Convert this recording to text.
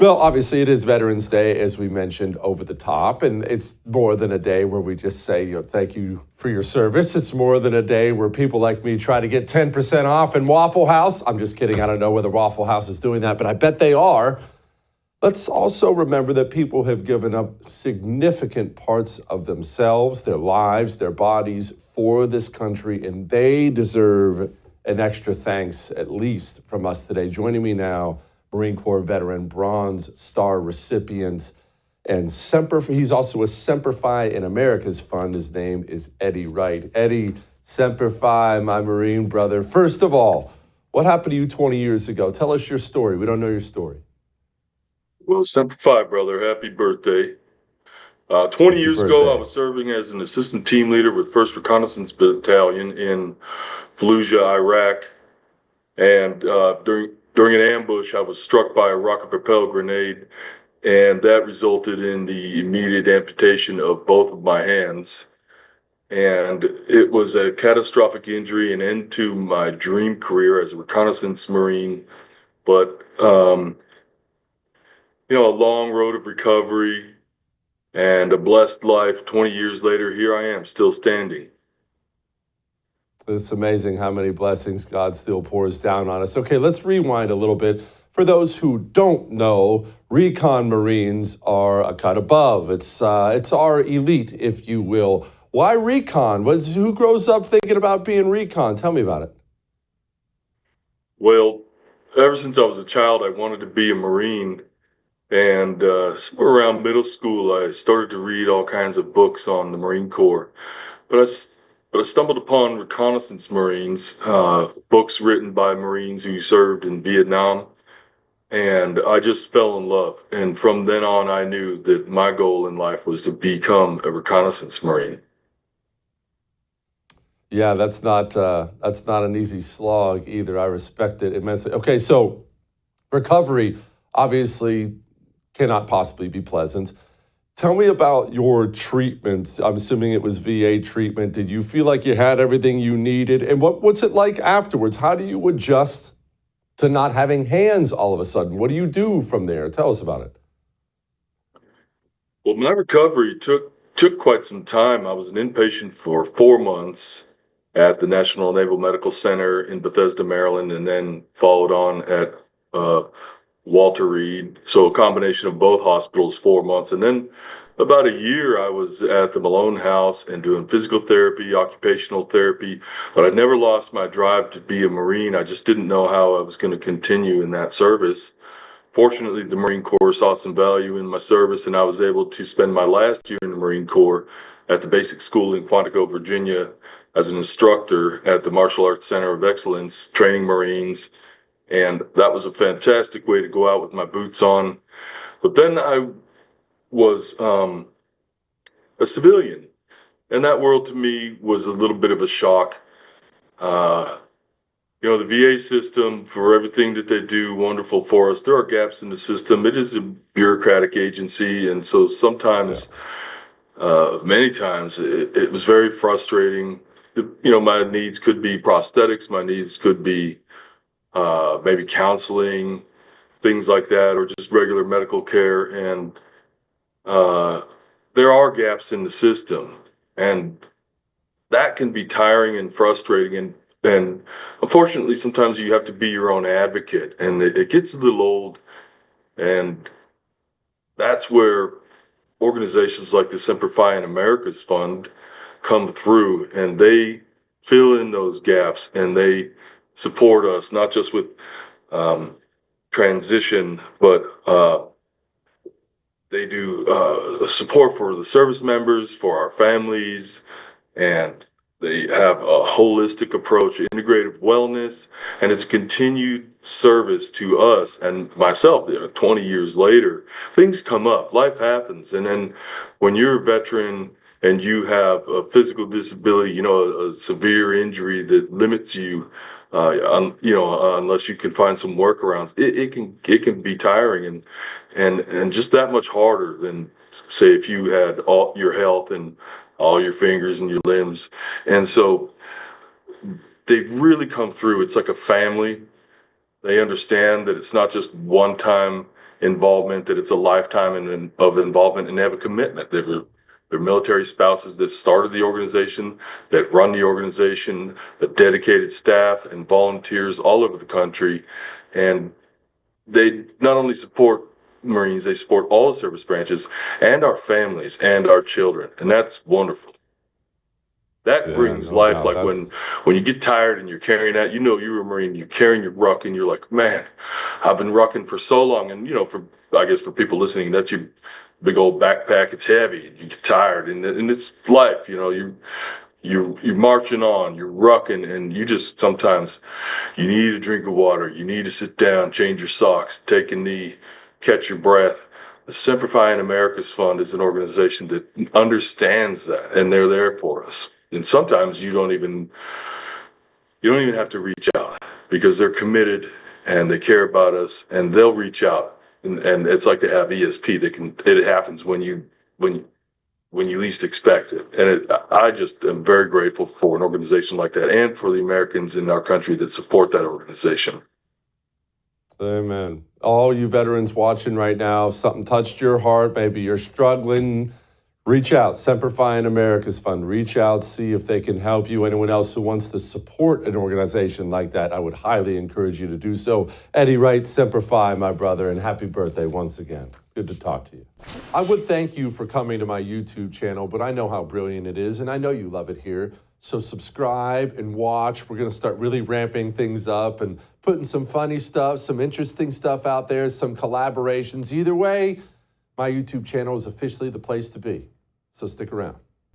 Well, obviously, it is Veterans Day, as we mentioned, over the top, and it's more than a day where we just say, thank you for your service. It's more than a day where people like me try to get 10% off in Waffle House. I'm just kidding. I don't know whether Waffle House is doing that, but I bet they are. Let's also remember that people have given up significant parts of themselves, their lives, their bodies for this country, and they deserve an extra thanks, at least from us today. Joining me now, Marine Corps veteran, Bronze Star recipient, and he's also a Semper Fi in America's Fund. His name is Eddie Wright. Eddie, Semper Fi, my Marine brother. First of all, what happened to you 20 years ago? Tell us your story. We don't know your story. Well, Semper Fi, brother. Happy birthday. 20 Happy years ago, I birthday. was serving as an assistant team leader with 1st Reconnaissance Battalion in Fallujah, Iraq. And during an ambush, I was struck by a rocket-propelled grenade, and that resulted in the immediate amputation of both of my hands. And it was a catastrophic injury, an end to my dream career as a reconnaissance Marine. But a long road of recovery and a blessed life. 20 years later, here I am, still standing. It's amazing how many blessings God still pours down on us. Okay, let's rewind a little bit. For those who don't know, Recon Marines are a cut above. It's our elite, if you will. Why Recon? Who grows up thinking about being Recon? Tell me about it. Well, ever since I was a child, I wanted to be a Marine. And somewhere around middle school, I started to read all kinds of books on the Marine Corps. But I stumbled upon Reconnaissance Marines, books written by Marines who served in Vietnam. And I just fell in love. And from then on, I knew that my goal in life was to become a Reconnaissance Marine. Yeah, that's not an easy slog either. I respect it immensely. Okay, so recovery obviously cannot possibly be pleasant. Tell me about your treatment. I'm assuming it was VA treatment. Did you feel like you had everything you needed? And what's it like afterwards? How do you adjust to not having hands all of a sudden? What do you do from there? Tell us about it. Well, my recovery took quite some time. I was an inpatient for 4 months at the National Naval Medical Center in Bethesda, Maryland, and then followed on at Walter Reed. So a combination of both hospitals, 4 months. And then about a year, I was at the Malone House and doing physical therapy, occupational therapy. But I never lost my drive to be a Marine. I just didn't know how I was going to continue in that service. Fortunately, the Marine Corps saw some value in my service, and I was able to spend my last year in the Marine Corps at the basic school in Quantico, Virginia, as an instructor at the Martial Arts Center of Excellence, training Marines. And that was a fantastic way to go out with my boots on. But then I was a civilian, and that world to me was a little bit of a shock. Uh, the VA system, for everything that they do, wonderful for us. There are gaps in the system. It is a bureaucratic agency, and so sometimes, many times, it was very frustrating. My needs could be prosthetics. My needs could be maybe counseling, things like that, or just regular medical care. And there are gaps in the system, and that can be tiring and frustrating. And unfortunately, sometimes you have to be your own advocate, and it gets a little old. And that's where organizations like the Semper Fi in America's Fund come through, and they fill in those gaps, and they support us, not just with transition, but they do support for the service members, for our families, and they have a holistic approach, integrative wellness, and it's continued service to us and myself. 20 years later, things come up, life happens, and then when you're a veteran and you have a physical disability, a severe injury that limits you, unless you can find some workarounds, it can be tiring and just that much harder than, say, if you had all your health and all your fingers and your limbs. And so they've really come through. It's like a family. They understand that it's not just one time involvement, that it's a lifetime of involvement, and they have a commitment. They're military spouses that started the organization, that run the organization, a dedicated staff and volunteers all over the country. And they not only support Marines, they support all the service branches and our families and our children. And that's wonderful. That Yeah, brings no life. doubt. Like when you get tired and you're carrying that, you're a Marine, you're carrying your ruck, and you're like, man, I've been rucking for so long. And I guess for people listening, that's your big old backpack. It's heavy, and you get tired, and it's life. You're marching on, you're rucking, and you just sometimes you need a drink of water, you need to sit down, change your socks, take a knee, catch your breath. The Simplifying America's Fund is an organization that understands that, and they're there for us. And sometimes you don't even have to reach out, because they're committed and they care about us, and they'll reach out. And it's like they have ESP. It happens when you least expect it. And I just am very grateful for an organization like that, and for the Americans in our country that support that organization. Amen. All you veterans watching right now, if something touched your heart, maybe you're struggling, reach out. Simplifying America's Fund. Reach out, see if they can help you. Anyone else who wants to support an organization like that, I would highly encourage you to do so. Eddie Wright, Simplify, my brother, and happy birthday once again. Good to talk to you. I would thank you for coming to my YouTube channel, but I know how brilliant it is, and I know you love it here. So subscribe and watch. We're going to start really ramping things up and putting some funny stuff, some interesting stuff out there, some collaborations. Either way, my YouTube channel is officially the place to be. So stick around.